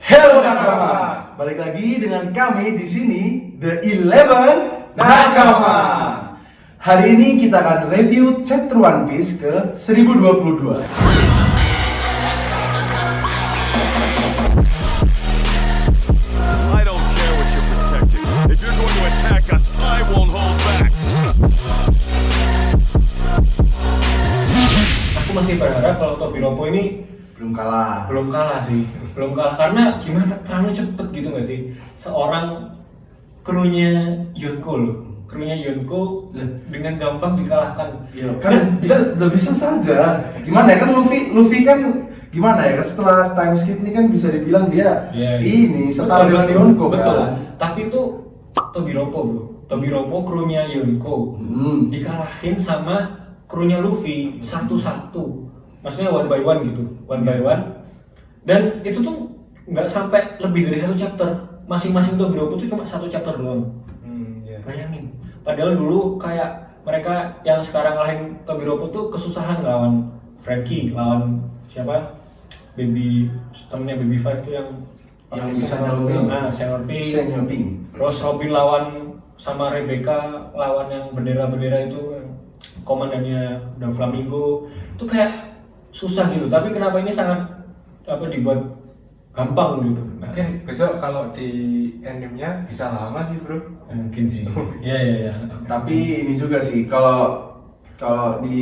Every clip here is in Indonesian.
Hello Nakama, balik lagi dengan kami di sini The 11 Nakama. Hari ini kita akan review chapter One Piece ke 1022. I don't care what you're protecting. If you're going to attack us, I won't hold back. Aku masih berharap kalau Tobiropo ini Belum kalah. belum kalah karena gimana, terlalu cepet gitu nggak sih seorang krunya Yonko loh, dengan gampang dikalahkan. Iya, kan bisa saja. Gimana ya, kan Luffy kan gimana ya, setelah time skip ini kan bisa dibilang dia ini setara dengan Yonko kan. Betul. Tapi itu Tobiropo bro, Tobiropo krunya Yonko dikalahin sama krunya Luffy satu-satu. Maksudnya one by one gitu, one by one. Dan itu tuh nggak sampai lebih dari satu chapter. Masing-masing Tobiropo tuh cuma satu chapter doang. Bayangin. Padahal dulu kayak mereka yang sekarang ngalahin Tobiropo tuh kesusahan lawan Frankie, lawan siapa? Temennya Baby Five tuh yang bisa nyelupin. Senior Pink. Terus Robin lawan sama Rebecca lawan yang bendera-bendera itu, komandannya The Flamingo. Itu kayak susah gitu, tapi kenapa ini sangat dibuat gampang gitu. Mungkin besok kalau di animenya bisa lama sih bro. Mungkin sih. Iya. Tapi ini juga sih, kalau di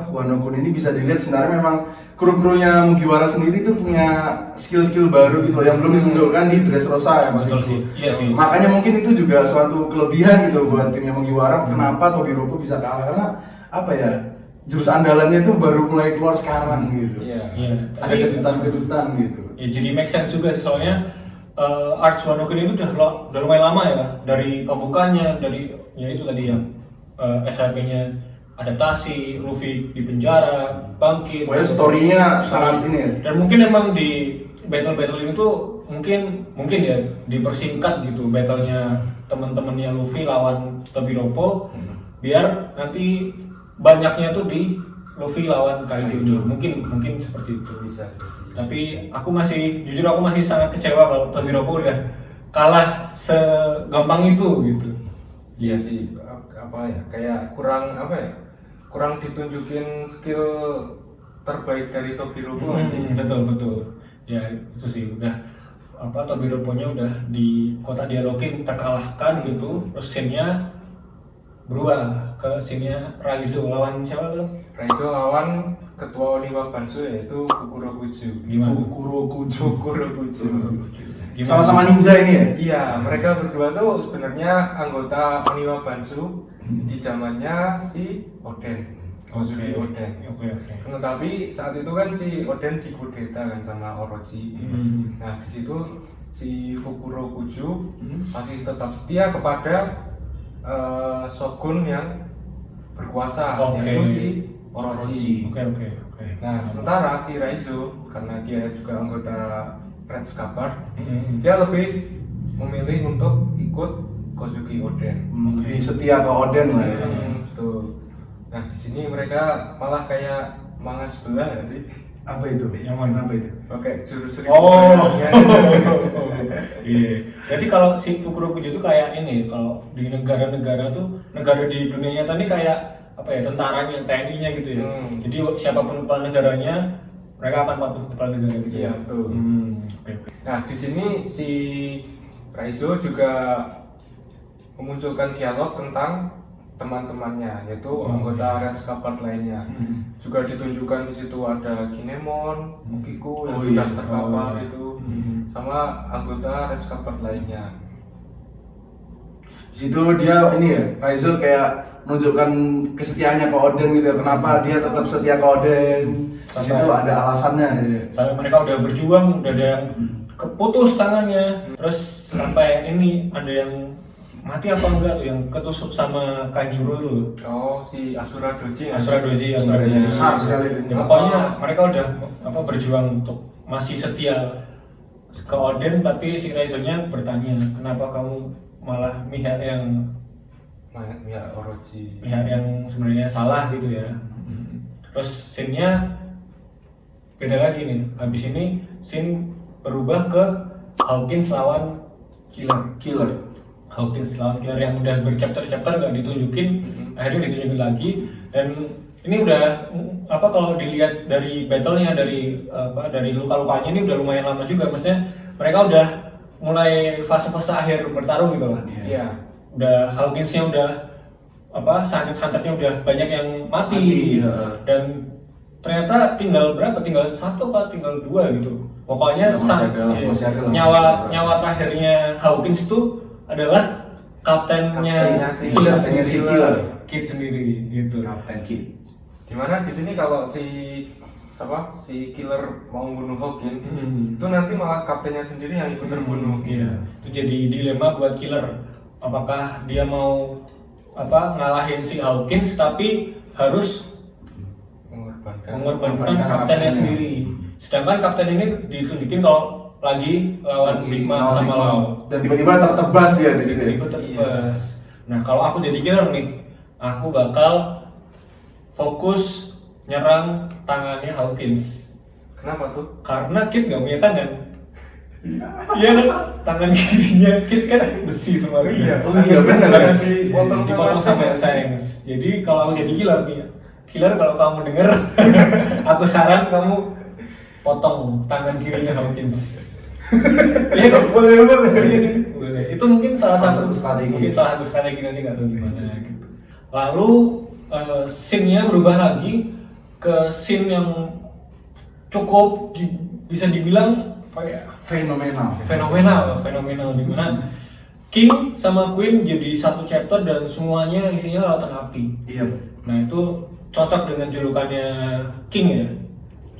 Wano Kun ini bisa dilihat sebenarnya memang kru-krunya Mugiwara sendiri tuh punya skill-skill baru gitu loh, yang belum ditunjukkan di Dressrosa ya Mas. Betul sih. Iya sih. Makanya mungkin itu juga suatu kelebihan gitu buat timnya Mugiwara. Kenapa Tobiropo bisa kalah, karena apa ya, jurus andalannya itu baru mulai keluar sekarang gitu. Iya. Ada kejutan-kejutan gitu. Ya jadi make sense juga sih, soalnya Arts Wano Kun itu udah lumayan lama ya, dari pembukanya, dari ya itu tadi yang SHP-nya adaptasi, Luffy di penjara, bangkit. Pokoknya story-nya sangat ini ya. Dan mungkin emang di battle ini tuh mungkin ya dipersingkat gitu battlenya teman-temannya Luffy lawan Tobiropo, biar nanti banyaknya tuh di Luffy lawan Kaido. Mungkin seperti itu. Bisa. Tapi jujur aku masih sangat kecewa kalau Tobiropo udah kalah segampang itu gitu. Iya sih, kayak kurang ditunjukin skill terbaik dari Tobiropo sih. Betul. Ya itu sih, udah Tobiropo-nya udah di kota dialogin terkalahkan gitu. Terus scene-nya berubah ke scene-nya Raizo lawan siapa tuh? Raizo lawan ketua Oniwa Bansu yaitu Fukurokuju. Gimana? Fukurokuju. Sama-sama ninja ini ya? Iya, mereka berdua tuh sebenarnya anggota Oniwa Bansu di zamannya si Oden. Kozuki Oden. Oke. Tapi saat itu kan si Oden dikudeta kan sama Orochi. Nah, di situ si Fukurokuju masih tetap setia kepada shogun yang berkuasa, yaitu si Orochi. Oke. Nah, sementara si Raizo, karena dia juga anggota Red Scabbard, dia lebih memilih untuk ikut Kozuki Oden. Lebih setia ke Oden lah ya. Betul. Nah, di sini mereka malah kayak manga sebelah ya sih. Apa itu? Yang mana? Apa itu? Pakai jurus Iya. Jadi kalau si Fukurokuju itu kayak ini, kalau di negara-negara tuh, negara di dunia nyata ini kayak tentaranya, TNI-nya gitu ya. Jadi siapapun kepala negaranya, mereka akan patuh kepala negara gitu. Iya, betul. Oke. Nah, di sini si Raizo juga memunculkan dialog tentang teman-temannya, yaitu anggota Red Scabbard lainnya. Juga ditunjukkan di situ ada Kinemon, Mugiku yang sudah terpapar itu, sama anggota Red Scabbard lainnya. Di situ dia ini ya, Raizo kayak menunjukkan kesetiaannya ke Oden gitu ya. Kenapa dia tetap setia ke Oden? Di situ ada alasannya ya. Sampai mereka udah berjuang, udah ada yang keputus tangannya, terus sampai ini ada yang mati apa enggak tuh, yang ketusuk sama Kanjuro tuh. Oh, si Asura Doji. Asura Doji. Besar sekali. Ya, pokoknya mereka udah berjuang untuk masih setia ke Oden, tapi si Raizo-nya bertanya, kenapa kamu malah pihak yang Orochi, pihak yang sebenarnya salah gitu ya. Terus scene-nya beda lagi nih. Habis ini scene berubah ke Hawkins lawan Killer. Hawkins lawan Killer yang udah berchapter-chapter nggak ditunjukin, akhirnya ditunjukin lagi. Dan ini udah apa, kalau dilihat dari battle-nya, dari luka-lukanya ini udah lumayan lama juga. Maksudnya mereka udah mulai fase-fase akhir bertarung gitu lah. Iya. Udah Hawkinsnya udah apa, santet-santetnya udah banyak yang mati. Dan ternyata tinggal berapa? Tinggal 1 apa tinggal 2 gitu. Pokoknya Masih ada lah. nyawa terakhirnya Hawkins itu adalah kaptennya si Killer. Kid sendiri gitu. Kapten Kid. Dimana di sini kalau si Killer mau bunuh Hawkins, itu nanti malah kaptennya sendiri yang ikut terbunuh. Iya. Itu jadi dilema buat Killer. Apakah dia mau ngalahin si Hawkins tapi harus mengorbankan kaptennya sendiri. Sedangkan kapten ini ditunjukin kalau lagi lawan Big Mom sama Lau. Dan tiba-tiba tertebas ya di sini. Tiba-tiba tertebas. Nah, kalau aku jadi Killer nih, aku bakal fokus nyerang tangannya Hawkins. Kenapa tuh? Karena Kid nggak punya tangan. Iya kan? Tangan kirinya Kid kan besi semua. Iya. Oh iya benar. Dipotong sama Sainz. Jadi kalau aku jadi Killer nih, Killer kalau kamu denger, aku saran kamu potong tangan kirinya Hawkins. Iya kok, boleh. Itu mungkin salah satu strategi nanti nggak tahu gimana gitu. Lalu scene-nya berubah lagi ke scene yang cukup bisa dibilang apa ya, fenomenal di mana King sama Queen jadi satu chapter dan semuanya isinya lautan api. Iya. Nah itu cocok dengan julukannya King ya.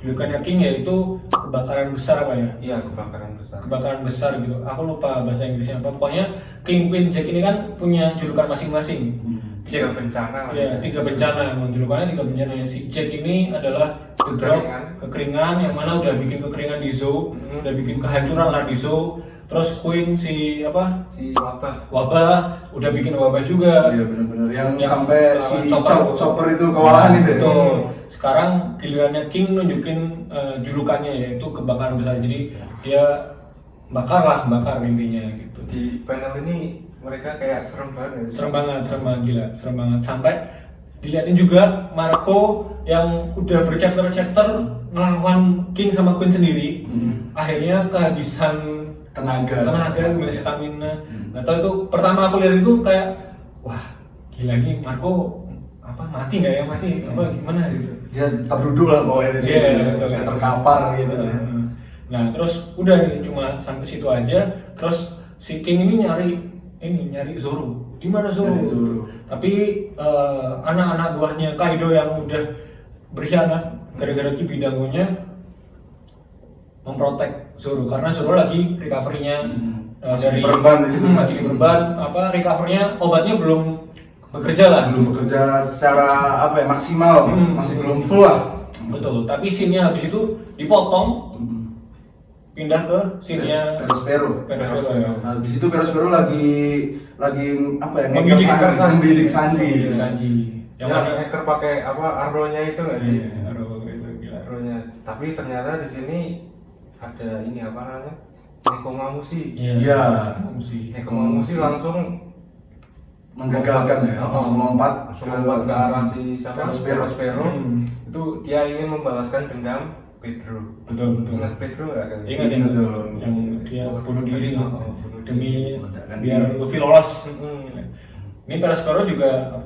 Julukannya King yaitu kebakaran besar apa ya? Iya, kebakaran besar. Kebakaran besar gitu. Aku lupa bahasa Inggrisnya apa. Pokoknya King, Queen, Jack ini kan punya julukan masing-masing. Tiga bencana. Iya, 3 bencana. Emang julukannya 3 bencana. Si Jack ini adalah The Drought, kekeringan, yang mana udah bikin kekeringan di zoo, udah bikin kehancuran lah di zoo. Terus Queen si wabah, udah bikin wabah juga. Iya benar-benar yang sampai si chopper itu Nah, kewalahan itu. Betul. Sekarang gilirannya King nunjukin julukannya yaitu kebakaran besar. Jadi dia bakar intinya gitu. Di panel ini mereka kayak serem banget. Serem banget gila, serem banget. Sampai dilihatin juga Marco yang udah berchapter-chapter ngelawan King sama Queen sendiri. Akhirnya kehabisan tenaga, stamina. Nggak tahu itu, pertama aku lihat itu kayak wah gila nih Marco mati nggak ya, gimana gitu. Dia terduduk lah pokoknya di sini. Kayak terkapar gitu. Nah terus udah nih cuma sampai situ aja. Terus si King ini nyari Zoro. Di mana Zoro? Tapi anak-anak buahnya Kaido yang udah berkhianat gara-gara Ki Bidangonya memprotek Zoro karena Zoro lagi recovery-nya dari berban di situ, masih berban, recovery-nya obatnya belum bekerja secara maksimal, masih belum full lah. Betul, tapi scene-nya habis itu dipotong, pindah ke scene-nya Perospero. Ya. Nah, di situ Perospero lagi Mendidik Sanji. Yang hacker pakai arrow-nya itu nggak sih? Arrow itu gila. Arrow-nya. Tapi ternyata di sini ada ini Nekomamushi. Iya. Nekomamushi langsung menggagalkan ya, langsung lompat ke arah si Perospero. Itu dia ingin membalaskan dendam Pedro. Betul. Ingat Pedro nggak kan? Ingat yang dia bunuh diri demi biar Luffy lolos. Ini Perospero juga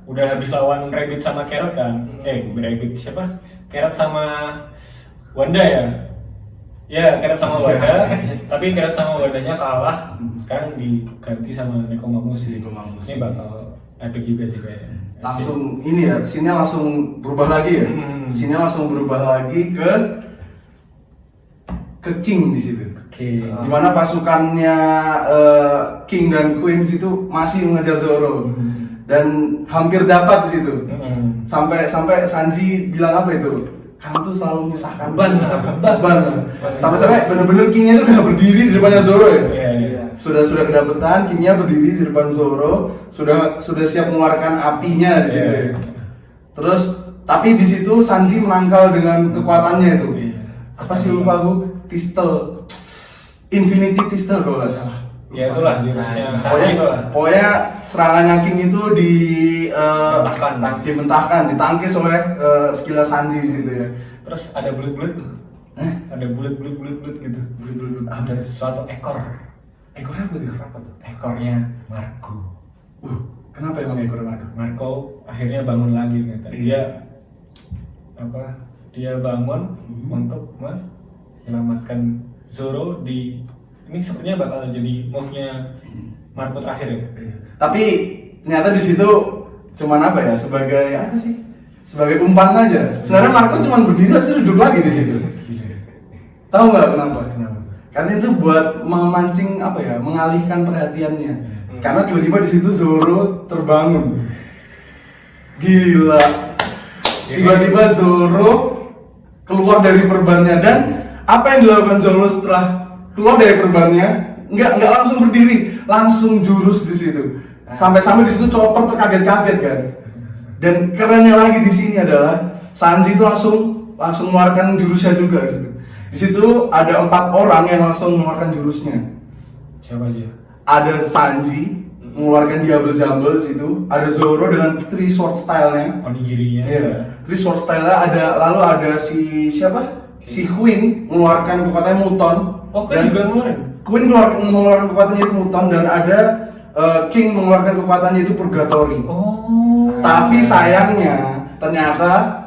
udah habis lawan Rabbit sama Carrot kan? Rabbit siapa? Carrot sama Wanda ya? Ya, Carrot sama Wanda. Tapi Carrot sama Wandanya kalah. Sekarang diganti sama Nekomamushi. Ini bakal epic juga sih kayaknya. Langsung ini ya, scene-nya langsung berubah lagi ya. Scene-nya langsung berubah lagi ke King di situ. Dimana pasukannya King dan Queen itu masih mengejar Zoro dan hampir dapat di situ. Sampai Sanji bilang apa itu? Kamu tuh selalu menyusahkan beban. Sampai bener-bener Kingnya itu udah berdiri di depannya Zoro ya. Sudah kedapetan, Kingnya berdiri di depan Zoro, sudah siap mengeluarkan apinya di situ. Terus tapi di situ Sanji menangkal dengan kekuatannya itu. Apa sih lupa aku? Infinity Tistel kalau nggak salah. Ya itulah jurusnya Sanji Pokoknya, itulah. pokoknya serangannya King itu Dimentahkan. dimentahkan, ditangkis oleh skill Sanji di situ ya. Terus ada bulat-bulat tuh. Ada bulat-bulat gitu. Ada suatu ekor. Ekor apa tuh? Ekornya Marco. Kenapa emang ekor Marco? Marco akhirnya bangun lagi ternyata. Dia bangun untuk menyelamatkan Zoro di ini sepertinya bakal jadi move-nya Marco terakhir ya. Tapi ternyata di situ cuman apa ya? Sebagai apa sih? Sebagai umpan aja. Sebenarnya Marco cuman berdiri terus duduk lagi di situ. Tahu nggak kenapa? Karena itu buat memancing apa ya? Mengalihkan perhatiannya. Karena tiba-tiba di situ Zoro terbangun. Gila. Tiba-tiba Zoro keluar dari perbannya dan apa yang dilakukan Zoro setelah keluar dari perbannya? Nggak langsung berdiri, langsung jurus di situ. Sampai-sampai di situ Chopper terkaget-kaget kan. Dan kerennya lagi di sini adalah Sanji itu langsung mengeluarkan jurusnya juga di situ. Di situ ada 4 orang yang langsung mengeluarkan jurusnya. Siapa dia? Ada Sanji mengeluarkan Diable Jumble di situ, ada Zoro dengan 3 sword style-nya. Onigirinya. Iya. 3 sword style-nya ada, lalu ada si siapa? Si Queen mengeluarkan kekuatannya Muton. Oh, kan juga ngeluarin. Queen mengeluarkan kekuatannya itu Muton dan ada King mengeluarkan kekuatannya itu Purgatory. Oh. Tapi sayangnya ternyata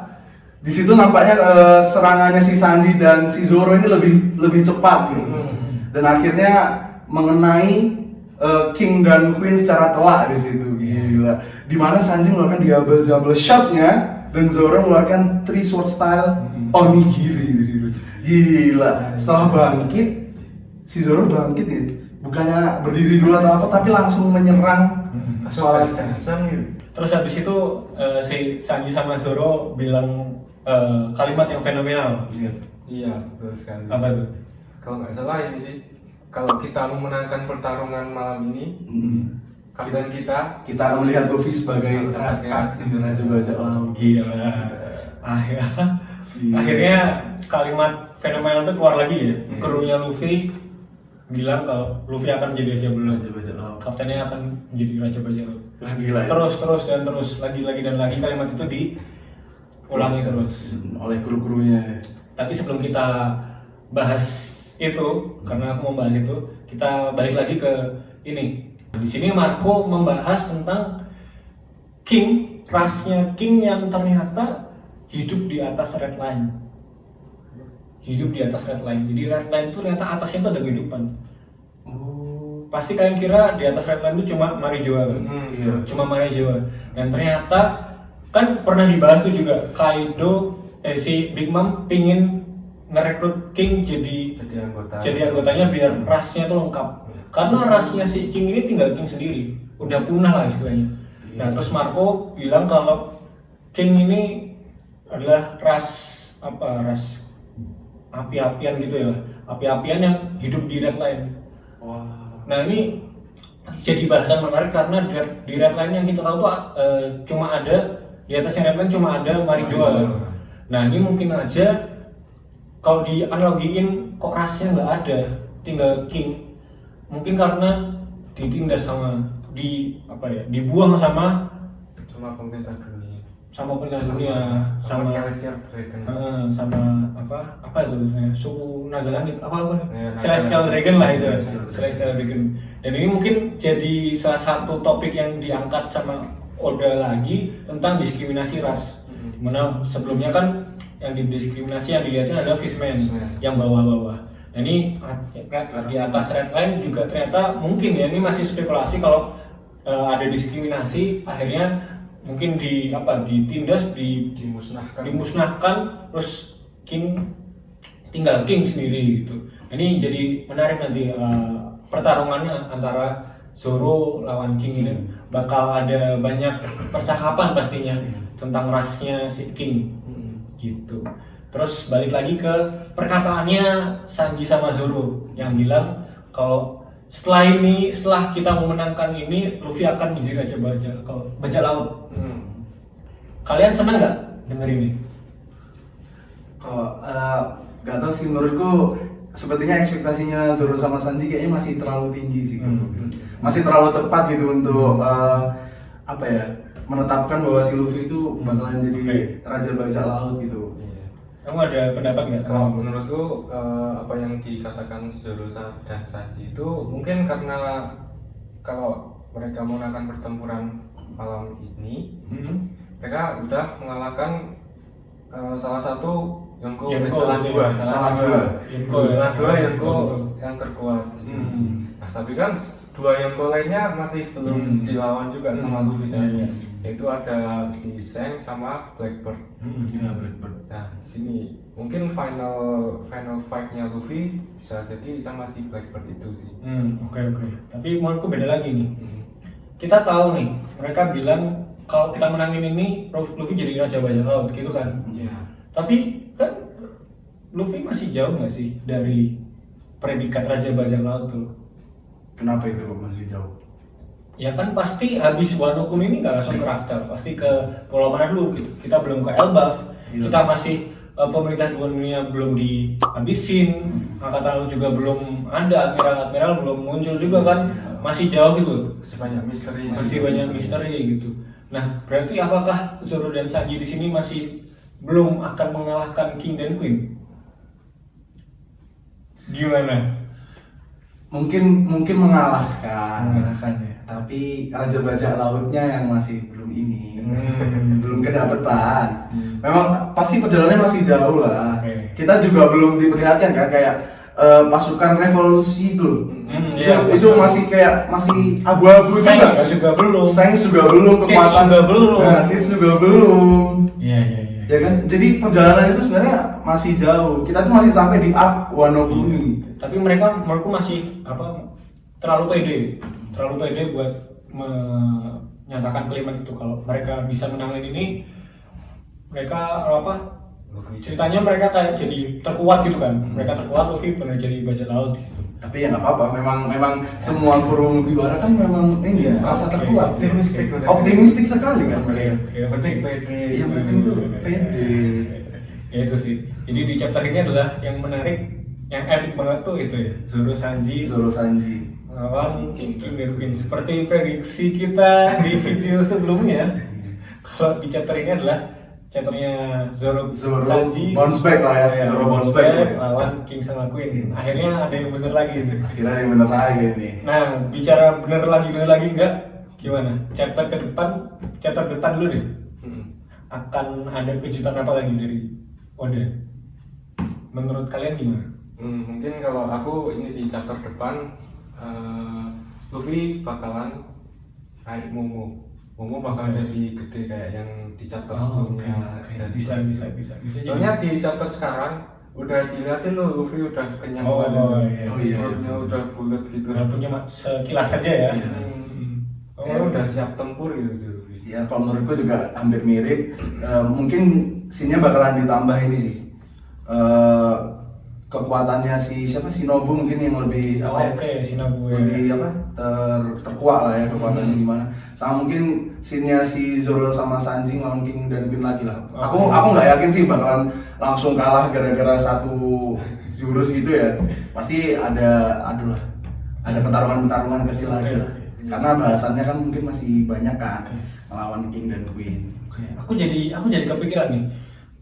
di situ nampaknya serangannya si Sanji dan si Zoro ini lebih cepat gitu. Dan akhirnya mengenai King dan Queen secara telak di situ. Gila. Di mana Sanji mengeluarkan Diable Jumble shot-nya dan Zoro mengeluarkan 3 sword style Onigiri di situ. Gila. Setelah bangkit si Zoro bangkit ya. Bukannya berdiri dulu atau apa tapi langsung menyerang kepala gitu. Terus habis itu si Sanji sama Zoro bilang kalimat yang fenomenal. Iya, betul sekali. Apa tuh? Kalau nggak salah ini sih, kalau kita memenangkan pertarungan malam ini, kapten kita akan melihat Luffy sebagai Sebagai Raja Bajak Laut. Gila. Akhirnya kalimat fenomenal itu keluar lagi ya. Krunya Luffy bilang kalau Luffy akan jadi Raja Bajak Laut. Kaptennya akan jadi Raja Bajak Laut. Wah, gila ya. Terus lagi dan lagi kalimat itu diulangi terus oleh kru-krunya. Tapi sebelum kita bahas itu, karena aku mau bahas itu, kita balik lagi ke ini. Di sini Marco membahas tentang King, rasnya King yang ternyata hidup di atas red line. Jadi red line itu ternyata atasnya itu ada kehidupan. Pasti kalian kira di atas red line itu cuma Marijoa kan? Iya. Cuma Marijoa. Dan ternyata kan pernah dibahas tuh juga Kaido, si Big Mom pingin ngerekrut King jadi anggotanya biar rasnya tuh lengkap. Karena rasnya si King ini tinggal King sendiri, udah punah lah istilahnya. Nah terus Marco bilang kalau King ini adalah ras api-apian gitu ya, api-apian yang hidup di red line. Nah ini jadi bahasan menarik karena di red line yang kita tahu tuh cuma ada di atasnya red line cuma ada Marijoa. Nah ini mungkin aja kalau dianalogiin kok rasnya nggak ada, tinggal King. Mungkin karena ditindas dibuang sama pemerintah dunia. Sama Celestial Dragon. Sama apa itu misalnya suku naga langit Celestial Dragon lah itu. Celestial Dragon. Dan ini mungkin jadi salah satu topik yang diangkat sama Oda lagi tentang diskriminasi ras. Dimana sebelumnya kan yang didiskriminasi yang dilihatnya adalah Fishman yang bawah-bawah. Nah ini di atas red line juga ternyata mungkin ya, ini masih spekulasi kalau ada diskriminasi, akhirnya mungkin ditindas, dimusnahkan, terus tinggal King sendiri gitu. Ini jadi menarik nanti pertarungannya antara Zoro lawan King ini bakal ada banyak percakapan pastinya tentang rasnya si King gitu. Terus balik lagi ke perkataannya Sanji sama Zoro yang bilang kalau setelah kita memenangkan ini Luffy akan menjadi Raja Bajak Laut. Kalian senang nggak denger ini? Kalau nggak tahu sih, menurutku sepertinya ekspektasinya Zoro sama Sanji kayaknya masih terlalu tinggi sih. Masih terlalu cepat gitu untuk apa ya, menetapkan bahwa si Luffy itu bakalan jadi raja bajak laut gitu. Kamu ada pendapat nggak? Kalau menurutku apa yang dikatakan Zoro dan Sanji itu mungkin karena kalau mereka menggunakan pertempuran malam ini, mereka udah mengalahkan salah satu Yonko, salah dua Yonko yang terkuat di sini. Nah tapi kan dua Yonko lainnya masih belum dilawan juga sama Luffy kan. Yaitu ada si Shanks sama Blackbird. Iya, Blackbird. Nah, sini mungkin final fight-nya Luffy bisa jadi sama si Blackbird itu sih. Oke. Tapi menurutku beda lagi nih. Kita tahu nih, mereka bilang kalau kita menangin ini, Luffy jadi raja bajak laut gitu kan. Iya. Tapi kan Luffy masih jauh nggak sih dari predikat raja bajak laut tuh? Kenapa itu masih jauh? Ya kan pasti habis Wano Kuni ini nggak langsung ke Raftel, pasti ke pulau mana dulu gitu. Kita belum ke Elbaf, kita masih pemerintah dunia belum dihabisin, angkatan laut juga belum ada, admiral belum muncul juga kan, masih jauh gitu. Masih banyak misteri gitu. Nah berarti apakah Zoro dan Sanji di sini masih belum akan mengalahkan King dan Queen? Gimana? Mungkin mengalahkan Ya. tapi raja bajak lautnya yang masih belum ini belum kedapetan. Memang pasti perjalanannya masih jauh lah. Kita juga belum diperlihatkan kan kayak pasukan revolusi itu. Itu masih kayak masih abu-abu juga belum. Shanks juga belum, kekuatan juga belum. Tits juga belum. Iya. Ya kan, jadi perjalanan itu sebenarnya masih jauh. Kita tuh masih sampai di arc Wano Kuni. Tapi mereka menurutku masih terlalu pede buat menyatakan kalimat itu kalau mereka bisa menangin ini. Mereka ceritanya mereka kayak jadi terkuat gitu kan. Mereka terkuat, Luffy benar jadi bajak laut gitu. Tapi ya nggak apa-apa, memang semua kru Mugiwara kan memang ini ya, rasa terkuat, optimistik sekali kan mereka. Penting pede. Iya, penting tuh pede. Ya itu sih. Jadi di chapter ini adalah yang menarik, yang epic banget tuh itu ya, Zoro Sanji melawan King dan Queen. Seperti prediksi kita di video sebelumnya, kalau di chapter ini adalah chapternya Zoro Sanji bounce back lah ya, Zoro bounce back lawan King sama Queen. Akhirnya ada yang bener lagi itu. Akhirnya ada yang bener lagi nih. Nah, bicara bener lagi enggak? Gimana? Chapter depan dulu deh. Akan ada kejutan apa lagi dari Oda? Menurut kalian gimana? Mungkin kalau aku ini sih chapter depan Luffy bakalan naik Momo bakal jadi gede kayak yang di chapter sebelumnya. Dan bisa. Soalnya di chapter sekarang udah dilihatin loh, Luffy udah kenyang iya. perutnya udah bulat gitu. Udah punya sekilas saja ya. Udah siap tempur gitu. Ya kalau menurutku juga hampir mirip. Mungkin scene-nya bakalan ditambah ini sih. Kekuatannya si Shinobu mungkin yang lebih Shinobu lebih terkuat lah ya kekuatannya gimana. Sama mungkin scene-nya si Zoro sama Sanji lawan King dan Queen lagi lah. Aku nggak yakin sih bakalan langsung kalah gara-gara satu jurus gitu ya. Pasti ada pertarungan kecil lagi lah. Karena bahasannya kan mungkin masih banyak kan melawan King dan Queen. Aku jadi kepikiran nih.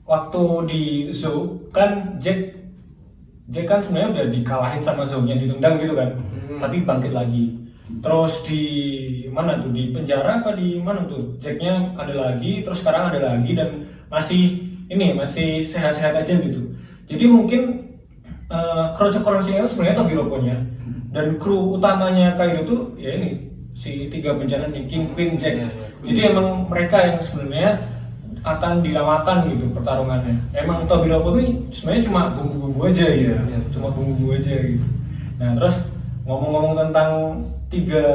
Waktu di Zoo kan Jack kan sebenarnya udah dikalahin sama Zou-nya, ditendang gitu kan. Tapi bangkit lagi. Terus di mana tuh? Di penjara apa di mana tuh? Jack-nya ada lagi, terus sekarang ada lagi dan masih sehat-sehat aja gitu. Jadi mungkin kroco-kroconya sebenarnya Tobiropo-nya. Dan kru utamanya Kaido tuh ya ini si tiga bencana nih, King, Queen, Jack. Jadi emang mereka yang sebenarnya akan dilamakan gitu pertarungannya. Emang Tobiropo ini sebenarnya cuma bumbu-bumbu aja ya, cuma bumbu aja gitu. Nah terus ngomong-ngomong tentang tiga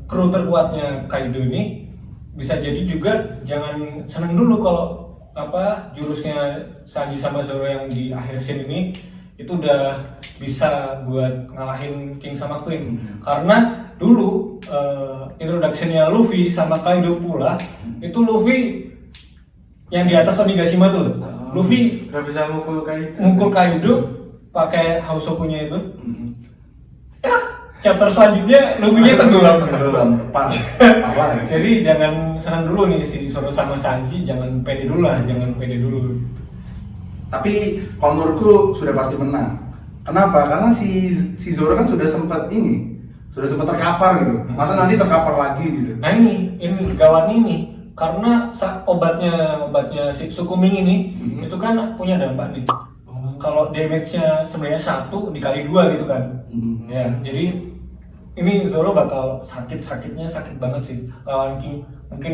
kru terkuatnya Kaido ini, bisa jadi juga jangan seneng dulu kalau jurusnya Sanji sama Zoro yang di akhir scene ini itu udah bisa buat ngalahin King sama Queen. Karena dulu introduction-nya Luffy sama Kaido pula itu Luffy yang di atas Onigashima tuh loh. Luffy udah bisa mukul Kaido. pakai Hausokunya itu. Chapter selanjutnya Luffy-nya tenggelam. Pas. Apa? Jadi jangan senang dulu nih si Zoro sama Sanji, jangan pede dulu lah, jangan pede dulu. Tapi kalau menurutku sudah pasti menang. Kenapa? Karena si Zoro kan sudah sempat terkapar gitu. Masa nanti terkapar lagi gitu. Nah ini gawat ini karena obatnya si Sukuming ini itu kan punya dampak nih. Kalau damage-nya sebenarnya 1 dikali 2 gitu kan. Ya, jadi ini Zoro bakal sakit banget sih lawan King. Mungkin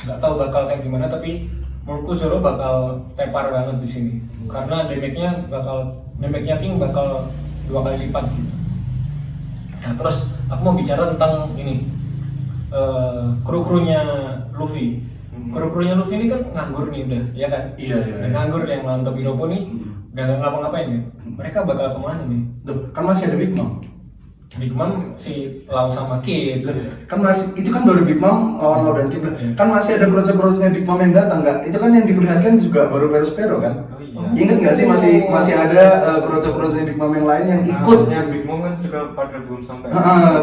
nggak tahu bakal kayak gimana, tapi menurutku Zoro bakal tepar banget di sini. Karena damage-nya King bakal 2 kali lipat gitu. Nah, terus aku mau bicara tentang ini kru-krunya Luffy. Kru-krunya Luffy ini kan nganggur nih udah, ya kan? Iya. Nganggur yang lawan Tobiropo nih, udah nggak ngapa-ngapain ya. Mereka bakal kemana nih? Tuh, kan masih ada Big Mom. Big Mom si lawan sama Kid. Kan masih itu kan baru Big Mom lawan Law dan Kid. Kan masih ada proses-prosesnya Big Mom yang datang nggak? Itu kan yang diperlihatkan juga baru Perospero kan? Oh, iya. Ingat nggak sih masih ada proses-prosesnya Big Mom yang lain yang ikut? Ya, Big Mom kan juga pada belum sampai.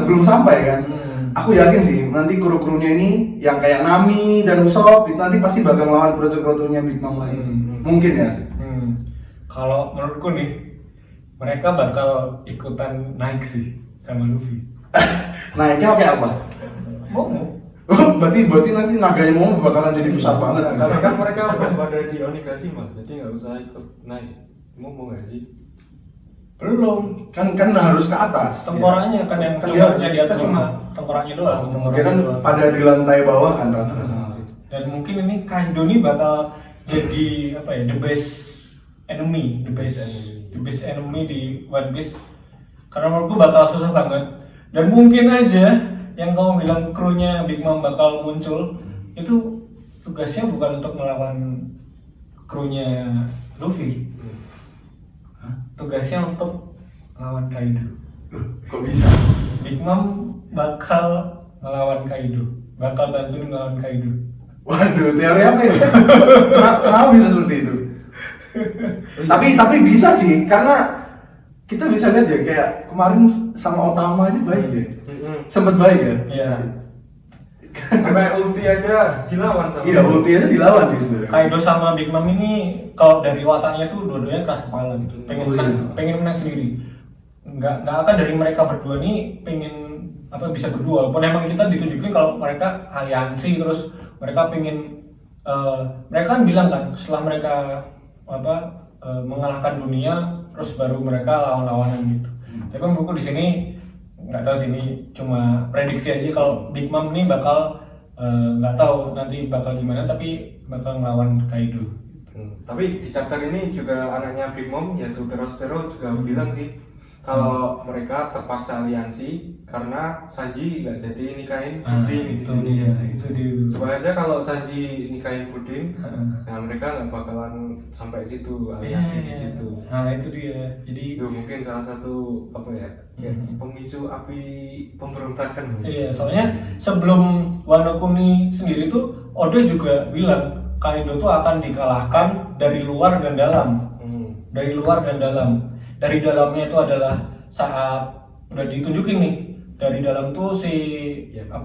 Belum sampai kan? Aku yakin sih nanti kru-krunya ini yang kayak Nami dan Usopp itu nanti pasti bakal lawan proses-prosesnya Big Mom lagi sih. Mungkin ya. Kalau menurutku nih, mereka bakal ikutan naik sih sama Luffy. Naiknya pakai apa? Momo. berarti nanti naganya mau bakalan jadi besar banget. Karena kan mereka udah pada di Onigashima, jadi nggak usah ikut naik. Mau nggak sih? Belum. Kan harus ke atas. Tengkoraknya kan yang Kan cuma dia di atas cuma tengkoraknya doang. Dia kan pada di lantai bawah kan rata-rata. Dan mungkin ini Kaido nih bakal jadi apa ya, the best enemy di One Piece. Karena menurutku bakal susah banget. Dan mungkin aja yang kamu bilang krunya Big Mom bakal muncul itu tugasnya bukan untuk melawan krunya Luffy. Tugasnya untuk melawan Kaido. Kok bisa? Big Mom bakal melawan Kaido, bakal bantuin melawan Kaido. Waduh, teori apa ini? Kenapa bisa seperti itu? Tapi bisa sih, karena kita bisa lihat ya kayak kemarin sama Otama aja baik ya. Sempet baik ya. Iya. Sampai ulti aja dilawan sama. Iya, ulti aja dilawan sih sebenarnya. Kaido sama Big Mom ini kalau dari wataknya tuh dua-duanya keras kepala gitu. Pengen menang sendiri. Nggak akan dari mereka berdua nih pengen bisa berdua. Walaupun emang kita ditunjukin kalau mereka aliansi, terus mereka pengen mereka kan bilang kan setelah mereka mengalahkan dunia, terus baru mereka lawan-lawanan gitu. Tapi menurutku di sini nggak tahu sih, ini cuma prediksi aja kalau Big Mom nih bakal nggak tahu nanti bakal gimana, tapi bakal ngelawan Kaido. Tapi di chapter ini juga anaknya Big Mom yaitu Perospero juga bilang sih kalau mereka terpaksa aliansi karena Sanji nggak jadi nikahin Pudin. Itu dia. Coba aja kalau Sanji nikahin Pudin, nah mereka nggak bakalan sampai situ aliansi di situ. Nah itu dia. Jadi itu mungkin salah satu pemicu api pemberontakan. Iya, soalnya sebelum Wano Kuni sendiri tuh Oda juga bilang Kaido tuh akan dikalahkan dari luar dan dalam. Dari luar dan dalam. Dari dalamnya itu adalah saat udah ditunjukin nih, dari dalam tuh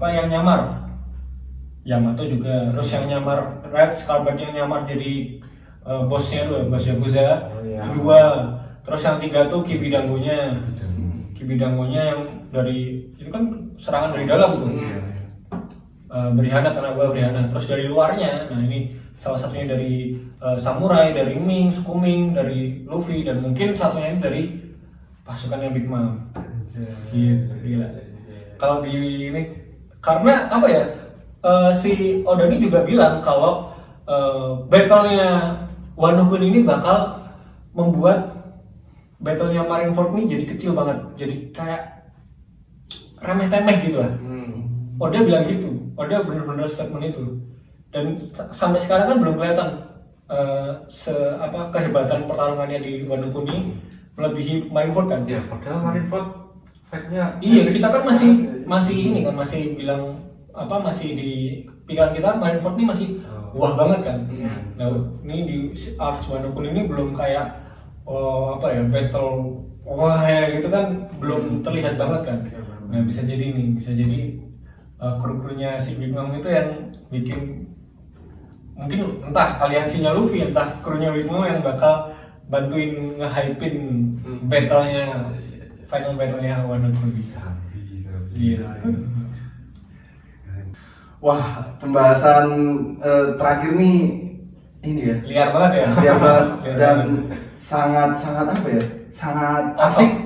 yang nyamar Yamato juga, terus yang nyamar Red Scarlet yang nyamar jadi bosnya tuh, bos Yakuza. Kedua, terus yang 3 tuh Kibidangonya yang dari itu kan serangan dari dalam tuh. Berkhianat, anak gua berkhianat. Terus dari luarnya, nah ini salah satunya dari Samurai, dari Ming, Sukuming, dari Luffy, dan mungkin satunya ini dari pasukannya Big Mom. Gitu, gila. Kalau di ini, karena apa ya? Si Oda ini juga bilang kalau battle-nya Wano Kuni ini bakal membuat battle-nya Marineford ini jadi kecil banget, jadi kayak remeh-temeh gitu lah. Oda bilang gitu, Oda bener-bener statement itu. Dan sampai sekarang kan belum kelihatan kehebatan pertarungannya di Wano Kuni melebihi Marineford kan? Ya, padahal Marineford fight-nya. Iya, kita kan masih ini kan, masih bilang masih di pikiran kita Marineford ini masih wah banget kan. Nah, ini di Arch Wano Kuni ini belum kayak apa ya, battle wah ya gitu kan belum terlihat banget kan. Nah bisa jadi kru-krunya si Big Mom itu yang bikin, mungkin entah aliansinya Luffy, entah krunya Big Mom yang bakal bantuin nge-hypein battle-nya, final battle-nya Wano Kuni. Iya. Wah, pembahasan terakhir nih ini ya. Liar banget ya. Liar banget Liar dan banget. sangat apa ya? Sangat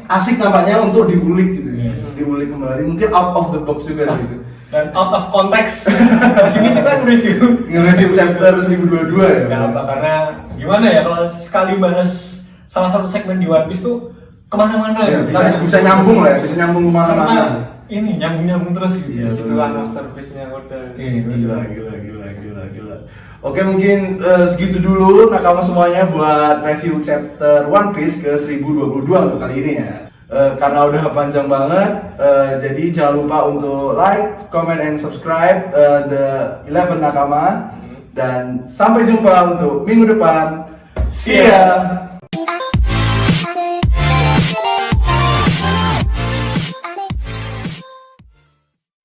asik nampaknya untuk diulik gitu. Diulik kembali, mungkin out of the box juga gitu. Dan out of context. Di sini kita Nge-review chapter 1022 ya. Gak apa, karena gimana ya, kalau sekali bahas salah satu segmen di One Piece tuh kemana-mana Ya, gitu. bisa nyambung lah ya, bisa nyambung kemana-mana. Karena ini nyambung terus gitu. Iya, Itulah masterpiece-nya Oda. Gila. Oke, mungkin segitu dulu nakama semuanya buat review chapter One Piece ke 1022 untuk kali ini ya. Karena udah panjang banget, jadi jangan lupa untuk like, comment, and subscribe the 11 nakama. Dan sampai jumpa untuk minggu depan. See ya!